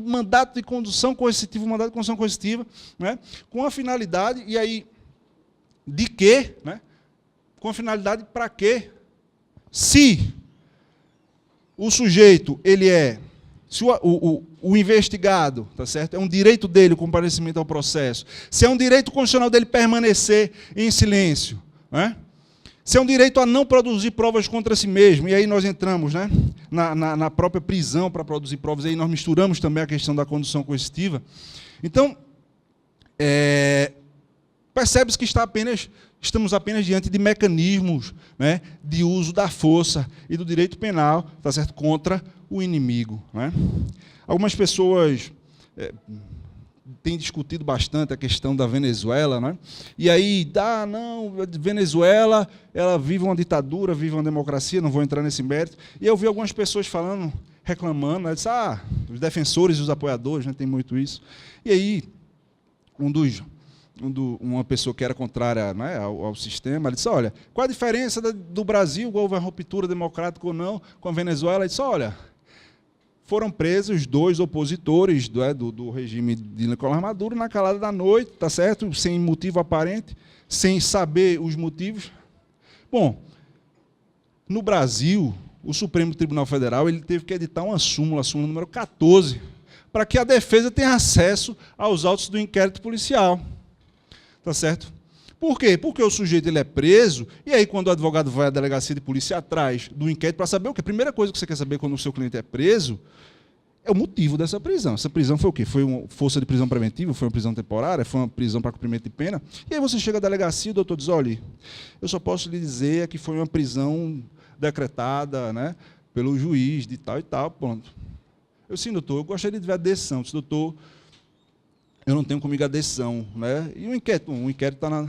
mandato de condução coercitiva, né? Com a finalidade, e aí, de quê? Né? Com a finalidade para quê? Se o sujeito, se o investigado, tá certo? É um direito dele o comparecimento ao processo, se é um direito constitucional dele permanecer em silêncio, né? Se é um direito a não produzir provas contra si mesmo, e aí nós entramos, né, na própria prisão para produzir provas, aí nós misturamos também a questão da condução coercitiva. Então, percebe-se que estamos apenas diante de mecanismos, né, de uso da força e do direito penal, tá certo, contra o inimigo, né? Algumas pessoas tem discutido bastante a questão da Venezuela, né? E aí, não, Venezuela, ela vive uma ditadura, vive uma democracia, não vou entrar nesse mérito. E eu vi algumas pessoas falando, reclamando, né? Disse, os defensores e os apoiadores, né? Tem muito isso. E aí, uma pessoa que era contrária, né, ao sistema, ele disse, olha, qual a diferença do Brasil, houve uma ruptura democrática ou não, com a Venezuela? Ele disse, olha, foram presos 2 opositores do regime de Nicolás Maduro na calada da noite, tá certo? Sem motivo aparente, sem saber os motivos. Bom, no Brasil, o Supremo Tribunal Federal ele teve que editar uma súmula, a súmula número 14, para que a defesa tenha acesso aos autos do inquérito policial. Tá certo? Por quê? Porque o sujeito ele é preso, e aí quando o advogado vai à delegacia de polícia atrás do inquérito para saber o quê? A primeira coisa que você quer saber quando o seu cliente é preso é o motivo dessa prisão. Essa prisão foi o quê? Foi uma força de prisão preventiva? Foi uma prisão temporária? Foi uma prisão para cumprimento de pena? E aí você chega à delegacia e o doutor diz, olha, eu só posso lhe dizer que foi uma prisão decretada, né, pelo juiz de tal e tal, pronto. Eu, sim, doutor, eu gostaria de ver a decisão. Eu disse, doutor, eu não tenho comigo a decisão, né? E o inquérito está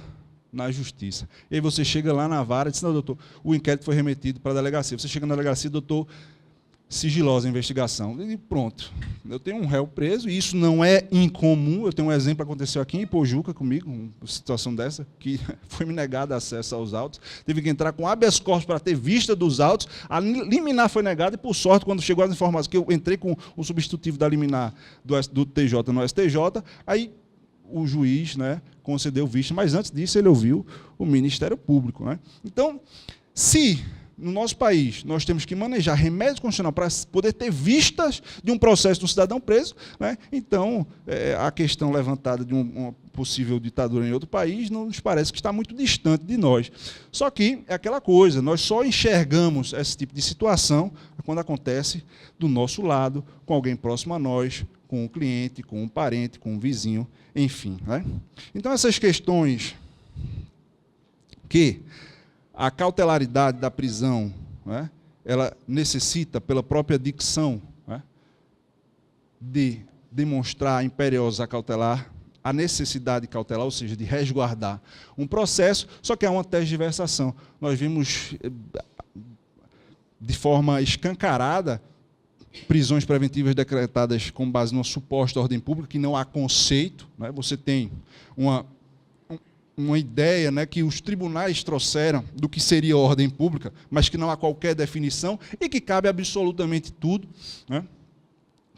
na justiça. E aí você chega lá na vara e diz, não, doutor, o inquérito foi remetido para a delegacia. Você chega na delegacia, doutor, sigilosa a investigação. E pronto, eu tenho um réu preso, e isso não é incomum. Eu tenho um exemplo que aconteceu aqui em Ipojuca comigo, uma situação dessa, que foi me negado acesso aos autos. Teve que entrar com habeas corpus para ter vista dos autos. A liminar foi negada, e por sorte, quando chegou as informações, que eu entrei com o substitutivo da liminar do TJ no STJ, aí o juiz, né, concedeu vista, mas antes disso ele ouviu o Ministério Público, né? Então, se no nosso país nós temos que manejar remédio constitucional para poder ter vistas de um processo de um cidadão preso, né, então a questão levantada de uma possível ditadura em outro país não nos parece que está muito distante de nós. Só que é aquela coisa, nós só enxergamos esse tipo de situação quando acontece do nosso lado, com alguém próximo a nós, com um cliente, com um parente, com um vizinho, enfim, né? Então, essas questões que a cautelaridade da prisão, né, ela necessita, pela própria dicção, né, de demonstrar a imperiosa cautelar, a necessidade cautelar, ou seja, de resguardar um processo, só que há uma tergiversação. Nós vimos, de forma escancarada, prisões preventivas decretadas com base numa suposta ordem pública, que não há conceito, né? Você tem uma ideia, né, que os tribunais trouxeram do que seria ordem pública, mas que não há qualquer definição e que cabe absolutamente tudo, né?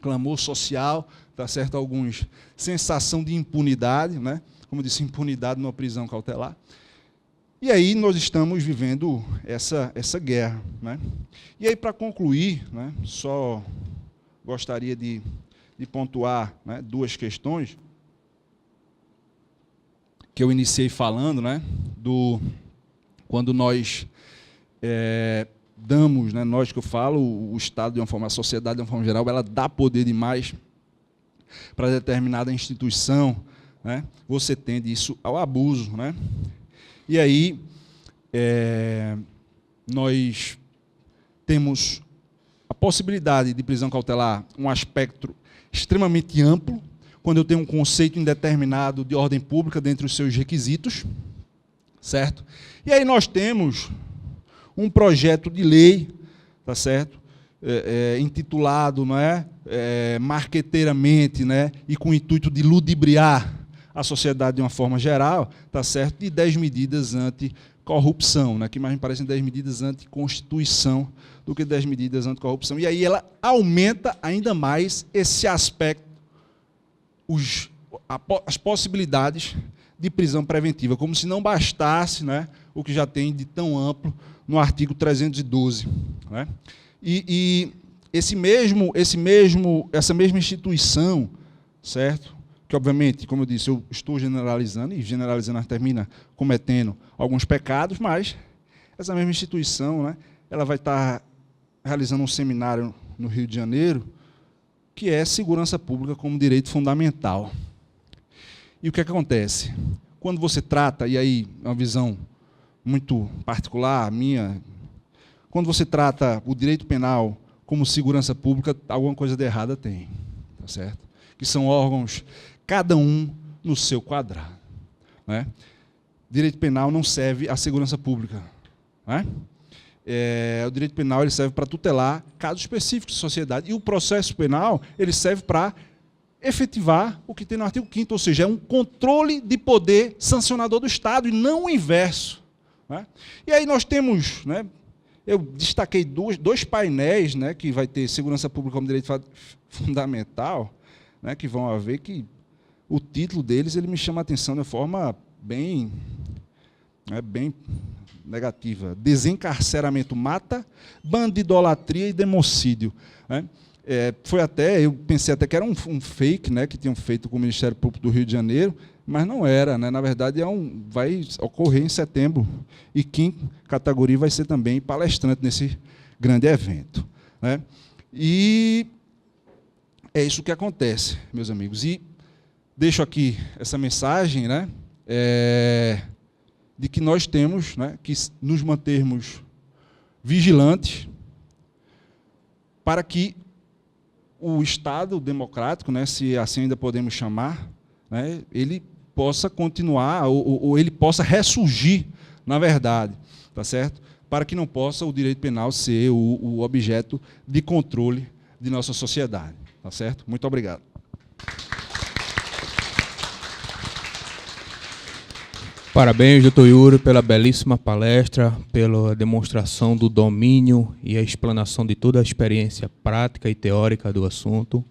Clamor social, tá certo? Alguns sensação de impunidade, né? Como disse, impunidade numa prisão cautelar. E aí nós estamos vivendo essa guerra, né? E aí, para concluir, né, só gostaria de pontuar, né, 2 questões que eu iniciei falando, né, quando nós damos, né, nós que eu falo, o Estado de uma forma, a sociedade de uma forma geral, ela dá poder demais para determinada instituição, né, você tende isso ao abuso, né? E aí, nós temos a possibilidade de prisão cautelar, um aspecto extremamente amplo, quando eu tenho um conceito indeterminado de ordem pública dentre os seus requisitos, certo? E aí nós temos um projeto de lei, tá certo? Intitulado, não é? Marqueteiramente, né? E com o intuito de ludibriar a sociedade de uma forma geral, tá certo? De 10 medidas anticorrupção, né? Que mais me parecem 10 medidas anticonstituição do que 10 medidas anticorrupção. E aí ela aumenta ainda mais esse aspecto, as possibilidades de prisão preventiva, como se não bastasse, né, o que já tem de tão amplo no artigo 312. Né? E essa mesma instituição, certo? Que, obviamente, como eu disse, eu estou generalizando, e generalizando termina cometendo alguns pecados, mas essa mesma instituição, né, ela vai estar realizando um seminário no Rio de Janeiro, que é segurança pública como direito fundamental. E o que acontece? Quando você trata, e aí é uma visão muito particular, minha, quando você trata o direito penal como segurança pública, alguma coisa de errada tem, tá certo? Que são órgãos cada um no seu quadrado. Né? Direito penal não serve à segurança pública. Né? O direito penal ele serve para tutelar casos específicos de sociedade. E o processo penal ele serve para efetivar o que tem no artigo 5º, ou seja, é um controle de poder sancionador do Estado, e não o inverso. Né? E aí nós temos, né, eu destaquei dois painéis, né, que vai ter segurança pública como direito fundamental, né, que vão haver, que o título deles ele me chama a atenção de uma forma bem negativa. Desencarceramento mata, bandidolatria e democídio. Né? Eu pensei até que era um fake, né, que tinham feito com o Ministério Público do Rio de Janeiro, mas não era, né? Na verdade, vai ocorrer em setembro, e Kim Kataguiri vai ser também palestrante nesse grande evento. Né? E é isso que acontece, meus amigos. E deixo aqui essa mensagem, né, de que nós temos, né, que nos mantermos vigilantes para que o Estado democrático, né, se assim ainda podemos chamar, né, ele possa continuar, ou ele possa ressurgir, na verdade, tá certo? Para que não possa o direito penal ser o objeto de controle de nossa sociedade. Tá certo? Muito obrigado. Parabéns, doutor Yuri, pela belíssima palestra, pela demonstração do domínio e a explanação de toda a experiência prática e teórica do assunto,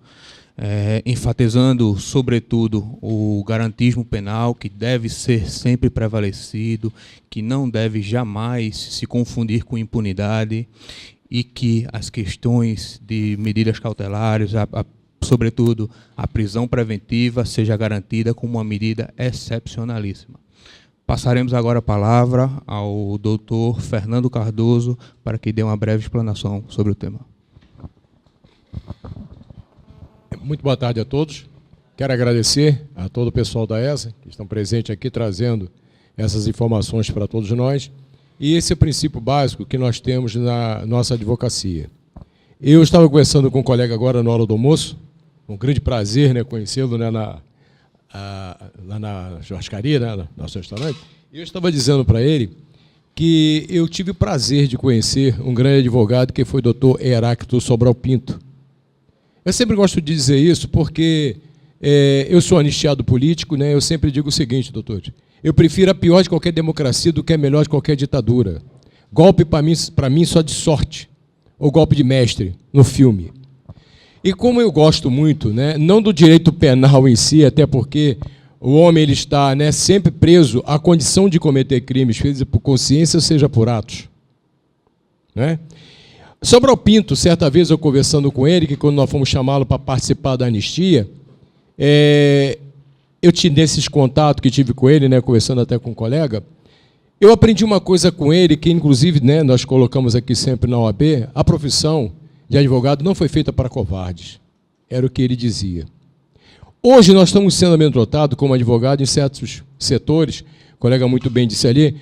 enfatizando, sobretudo, o garantismo penal, que deve ser sempre prevalecido, que não deve jamais se confundir com impunidade, e que as questões de medidas cautelares, sobretudo a prisão preventiva, seja garantida como uma medida excepcionalíssima. Passaremos agora a palavra ao doutor Fernando Cardoso para que dê uma breve explanação sobre o tema. Muito boa tarde a todos. Quero agradecer a todo o pessoal da ESA que estão presentes aqui trazendo essas informações para todos nós. E esse é o princípio básico que nós temos na nossa advocacia. Eu estava conversando com um colega agora na hora do almoço, um grande prazer, né, conhecê-lo, né, lá na churrascaria, né, no nosso restaurante. E eu estava dizendo para ele que eu tive o prazer de conhecer um grande advogado que foi o doutor Heráclito Sobral Pinto. Eu sempre gosto de dizer isso porque eu sou anistiado político, né, eu sempre digo o seguinte, doutor, eu prefiro a pior de qualquer democracia do que a melhor de qualquer ditadura. Golpe, para mim, só de sorte, ou golpe de mestre, no filme. E como eu gosto muito, né, não do direito penal em si, até porque o homem ele está, né, sempre preso à condição de cometer crimes, seja por consciência, seja por atos. Né? Sobral Pinto, certa vez eu conversando com ele, que quando nós fomos chamá-lo para participar da anistia, eu tive esses contatos que tive com ele, né, conversando até com um colega, eu aprendi uma coisa com ele, que inclusive, né, nós colocamos aqui sempre na OAB, a profissão de advogado não foi feita para covardes. Era o que ele dizia. Hoje nós estamos sendo amedrontados como advogado em certos setores, o colega muito bem disse ali,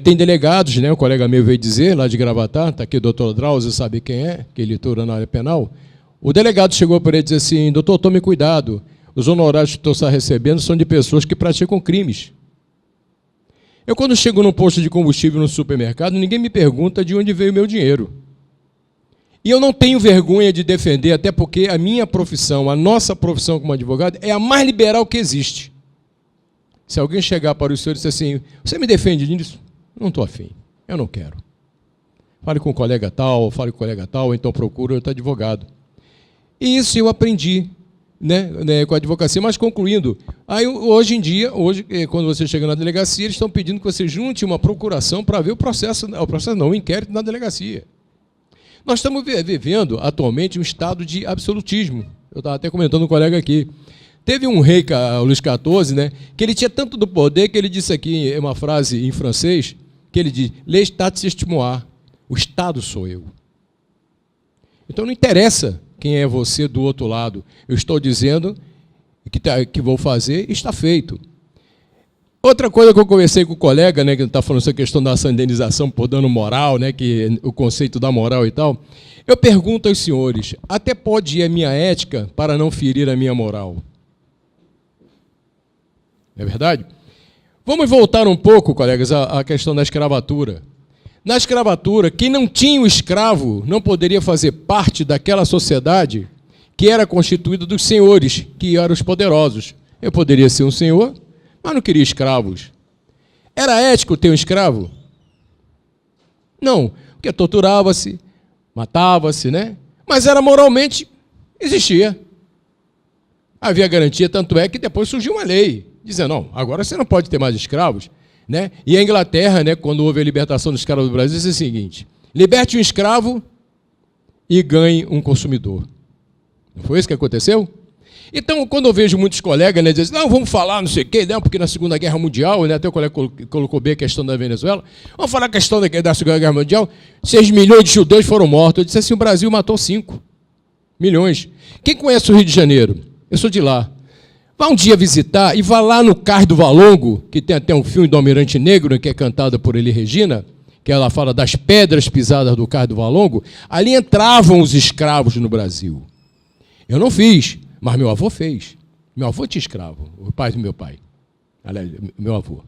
tem delegados, né, o colega meu veio dizer, lá de Gravatá, está aqui o doutor Drauzio, sabe quem é, que ele atua na área penal, o delegado chegou para ele e disse assim, doutor, tome cuidado, os honorários que você está recebendo são de pessoas que praticam crimes. Eu, quando chego num posto de combustível no supermercado, ninguém me pergunta de onde veio o meu dinheiro. E eu não tenho vergonha de defender, até porque a minha profissão, a nossa profissão como advogado, é a mais liberal que existe. Se alguém chegar para o senhor e disser assim, você me defende disso? Não estou afim, eu não quero. Fale com o colega tal, então procura outro advogado. E isso eu aprendi, né, com a advocacia, mas concluindo, aí, hoje em dia, quando você chega na delegacia, eles estão pedindo que você junte uma procuração para ver o inquérito na delegacia. Nós estamos vivendo atualmente um estado de absolutismo. Eu estava até comentando com um colega aqui. Teve um rei, o Luís XIV, né, que ele tinha tanto do poder que ele disse aqui uma frase em francês, que ele diz, l'état c'est moi, o Estado sou eu. Então não interessa quem é você do outro lado. Eu estou dizendo que vou fazer, está feito. Outra coisa que eu conversei com o colega, né, que está falando essa questão da indenização por dano moral, né, que o conceito da moral e tal, eu pergunto aos senhores, até pode ir a minha ética para não ferir a minha moral? Não é verdade? Vamos voltar um pouco, colegas, à questão da escravatura. Na escravatura, quem não tinha o escravo não poderia fazer parte daquela sociedade que era constituída dos senhores, que eram os poderosos. Eu poderia ser um senhor, mas não queria escravos. Era ético ter um escravo? Não, porque torturava-se, matava-se, né? Mas era moralmente, existia. Havia garantia, tanto é que depois surgiu uma lei, dizendo, não, agora você não pode ter mais escravos. Né? E a Inglaterra, né, quando houve a libertação dos escravos do Brasil, disse o seguinte, liberte um escravo e ganhe um consumidor. Não foi isso que aconteceu? Então, quando eu vejo muitos colegas, né, dizem, não, vamos falar não sei o quê, não, porque na Segunda Guerra Mundial, né, até o colega colocou bem a questão da Venezuela, vamos falar a questão da Segunda Guerra Mundial, 6 milhões de judeus foram mortos. Eu disse assim, o Brasil matou 5 milhões. Quem conhece o Rio de Janeiro? Eu sou de lá. Vá um dia visitar e vá lá no Cais do Valongo, que tem até um filme do Almirante Negro, que é cantado por Elis Regina, que ela fala das pedras pisadas do Cais do Valongo. Ali entravam os escravos no Brasil. Eu não fiz, mas meu avô fez. Meu avô tinha escravo, o pai do meu pai. Aliás, meu avô.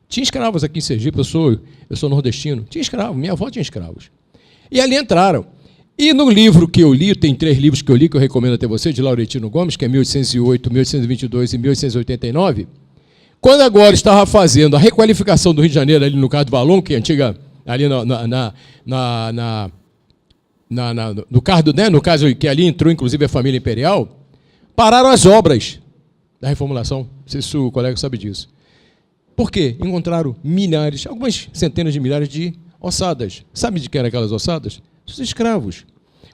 Tinha escravos aqui em Sergipe, eu sou nordestino. Tinha escravos, minha avó tinha escravos. E ali entraram. E no livro que eu li, tem 3 livros que eu li, que eu recomendo até você, de Laurentino Gomes, que é 1808, 1822 e 1889, quando agora estava fazendo a requalificação do Rio de Janeiro, ali no Cais do Valongo, que é antiga, ali no caso, né, no caso que ali entrou, inclusive, a família imperial, pararam as obras da reformulação. Não sei se o colega sabe disso. Por quê? Encontraram milhares, algumas centenas de milhares de ossadas. Sabe de que eram aquelas ossadas? Os escravos.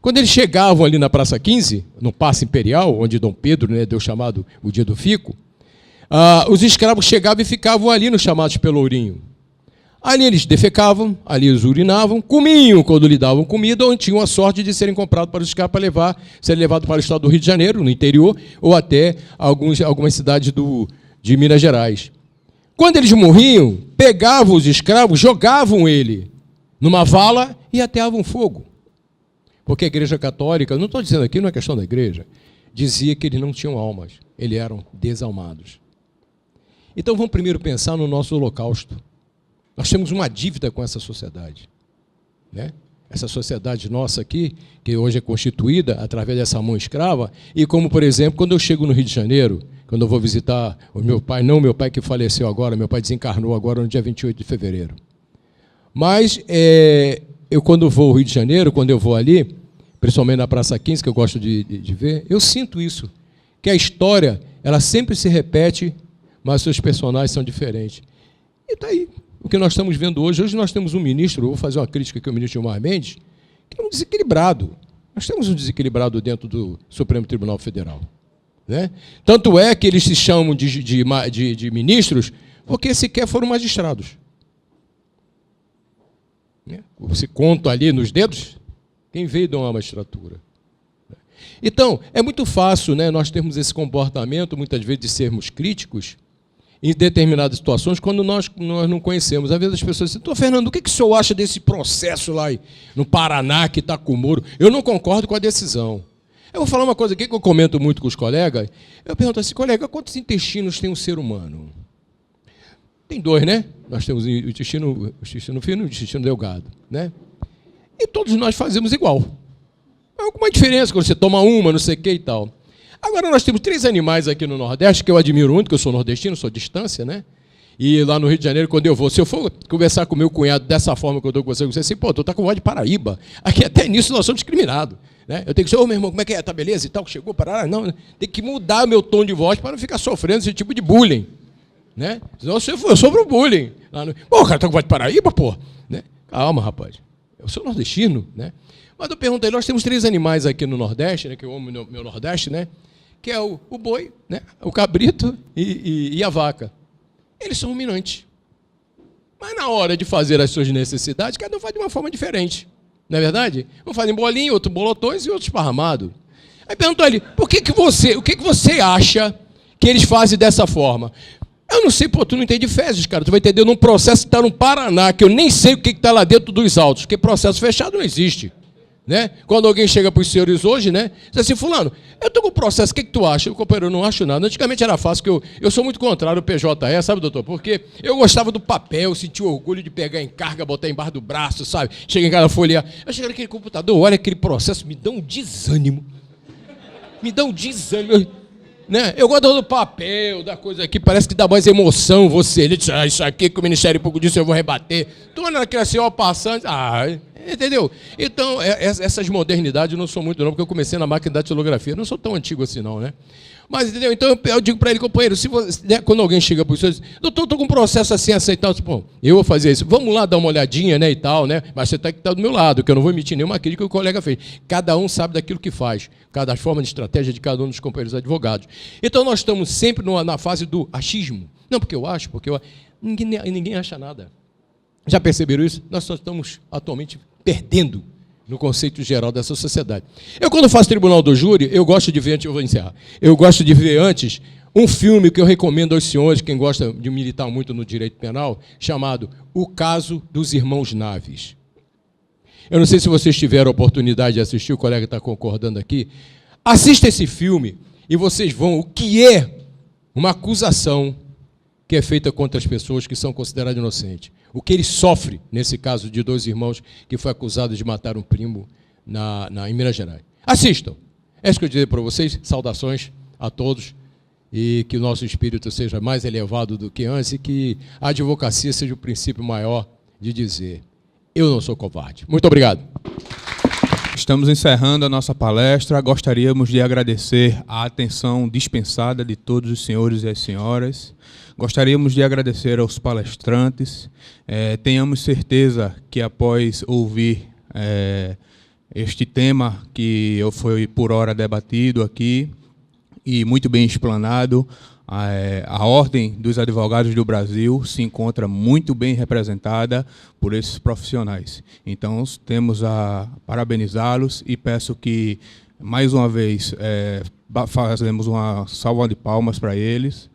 Quando eles chegavam ali na Praça 15, no Paço Imperial, onde Dom Pedro, né, deu chamado o Dia do Fico, os escravos chegavam e ficavam ali nos chamados Pelourinho. Ali eles defecavam, ali eles urinavam, comiam quando lhe davam comida, ou tinham a sorte de serem comprados para os escravos para serem levados para o estado do Rio de Janeiro, no interior, ou até algumas cidades de Minas Gerais. Quando eles morriam, pegavam os escravos, jogavam ele numa vala e ateavam fogo. Porque a Igreja Católica, não estou dizendo aqui, não é questão da igreja, dizia que eles não tinham almas, eles eram desalmados. Então vamos primeiro pensar no nosso holocausto. Nós temos uma dívida com essa sociedade. Né? Essa sociedade nossa aqui, que hoje é constituída através dessa mão escrava, e como, por exemplo, quando eu chego no Rio de Janeiro, quando eu vou visitar o meu pai, não meu pai que faleceu agora, meu pai desencarnou agora no dia 28 de fevereiro. Mas eu quando vou ao Rio de Janeiro, quando eu vou ali, principalmente na Praça 15, que eu gosto de ver, eu sinto isso, que a história, ela sempre se repete, mas seus personagens são diferentes. E está aí. O que nós estamos vendo hoje, nós temos um ministro, eu vou fazer uma crítica aqui ao ministro Gilmar Mendes, que é um desequilibrado. Nós temos um desequilibrado dentro do Supremo Tribunal Federal. Né? Tanto é que eles se chamam de ministros porque sequer foram magistrados. Você conta ali nos dedos quem veio de uma magistratura. Então, é muito fácil, né, nós termos esse comportamento, muitas vezes, de sermos críticos em determinadas situações, quando nós não conhecemos. Às vezes as pessoas dizem, Fernando, o que o senhor acha desse processo lá no Paraná, que está com o Moro? Eu não concordo com a decisão. Eu vou falar uma coisa aqui que eu comento muito com os colegas. Eu pergunto assim, colega, quantos intestinos tem um ser humano? Tem 2, né? Nós temos o intestino fino e o intestino delgado. Né? E todos nós fazemos igual. Há alguma diferença quando você toma uma, não sei o que e tal. Agora, nós temos 3 animais aqui no Nordeste, que eu admiro muito, que eu sou nordestino, sou distância, né? E lá no Rio de Janeiro, quando eu vou, se eu for conversar com meu cunhado dessa forma que eu estou conversando com você, assim, pô, tu tá com voz de Paraíba. Aqui até nisso nós somos discriminados. Né? Eu tenho que dizer, ô meu irmão, como é que é? Tá beleza e tal? Chegou para não, tem que mudar meu tom de voz para não ficar sofrendo esse tipo de bullying. Né? Senão eu sofro bullying. Pô, o cara tá com voz de Paraíba, pô. Né? Calma, rapaz. Eu sou nordestino, né? Mas eu perguntei, nós temos 3 animais aqui no Nordeste, né, que eu amo meu Nordeste, né? Que é o boi, né, o cabrito e a vaca. Eles são ruminantes. Mas na hora de fazer as suas necessidades, cada um faz de uma forma diferente. Não é verdade? Um faz em bolinho, outro bolotões e outro esparramado. Aí perguntou ali, o que você acha que eles fazem dessa forma? Eu não sei, pô, tu não entende fezes, cara. Tu vai entender num processo que está no Paraná, que eu nem sei o que está lá dentro dos autos, porque processo fechado não existe. Né? Quando alguém chega para os senhores hoje, né? Diz assim, fulano, eu estou com o processo, o que tu acha? Companheiro, eu não acho nada. Antigamente era fácil, que eu sou muito contrário ao PJE, sabe, doutor? Porque eu gostava do papel, sentia orgulho de pegar em carga, botar embaixo do braço, sabe? Chega em casa, folhear. Eu chego naquele computador, olha aquele processo, me dá um desânimo. Me dá um desânimo. Né? Eu gosto do papel, da coisa aqui, parece que dá mais emoção você. Ele diz, isso aqui que o Ministério Público disse, eu vou rebater. Tu olha naquele assim, ó, passando, entendeu? Então, essas modernidades eu não sou muito não, porque eu comecei na máquina da datilografia, eu não sou tão antigo assim não, né? Mas, entendeu? Então, eu digo para ele, companheiro, se você, né, quando alguém chega para os senhores, doutor, estou com um processo assim, aceitar, bom, eu vou fazer isso, vamos lá dar uma olhadinha, né, e tal, né? Mas você tem que estar do meu lado, que eu não vou emitir nenhuma crítica que o colega fez. Cada um sabe daquilo que faz, cada forma de estratégia de cada um dos companheiros advogados. Então, nós estamos sempre na fase do achismo. Não, porque eu acho, ninguém acha nada. Já perceberam isso? Nós só estamos atualmente perdendo no conceito geral dessa sociedade. Eu, quando faço tribunal do júri, eu gosto de ver, antes, eu vou encerrar, eu gosto de ver antes um filme que eu recomendo aos senhores, quem gosta de militar muito no direito penal, chamado O Caso dos Irmãos Naves. Eu não sei se vocês tiveram a oportunidade de assistir, o colega está concordando aqui. Assista esse filme e vocês vão, o que é uma acusação que é feita contra as pessoas que são consideradas inocentes. O que ele sofre, nesse caso de 2 irmãos que foi acusado de matar um primo em Minas Gerais. Assistam. É isso que eu dizer para vocês. Saudações a todos e que o nosso espírito seja mais elevado do que antes e que a advocacia seja o princípio maior de dizer, eu não sou covarde. Muito obrigado. Estamos encerrando a nossa palestra. Gostaríamos de agradecer a atenção dispensada de todos os senhores e as senhoras. Gostaríamos de agradecer aos palestrantes. Tenhamos certeza que após ouvir este tema que foi por hora debatido aqui e muito bem explanado, a Ordem dos Advogados do Brasil se encontra muito bem representada por esses profissionais. Então, temos a parabenizá-los e peço que, mais uma vez, fazemos uma salva de palmas para eles.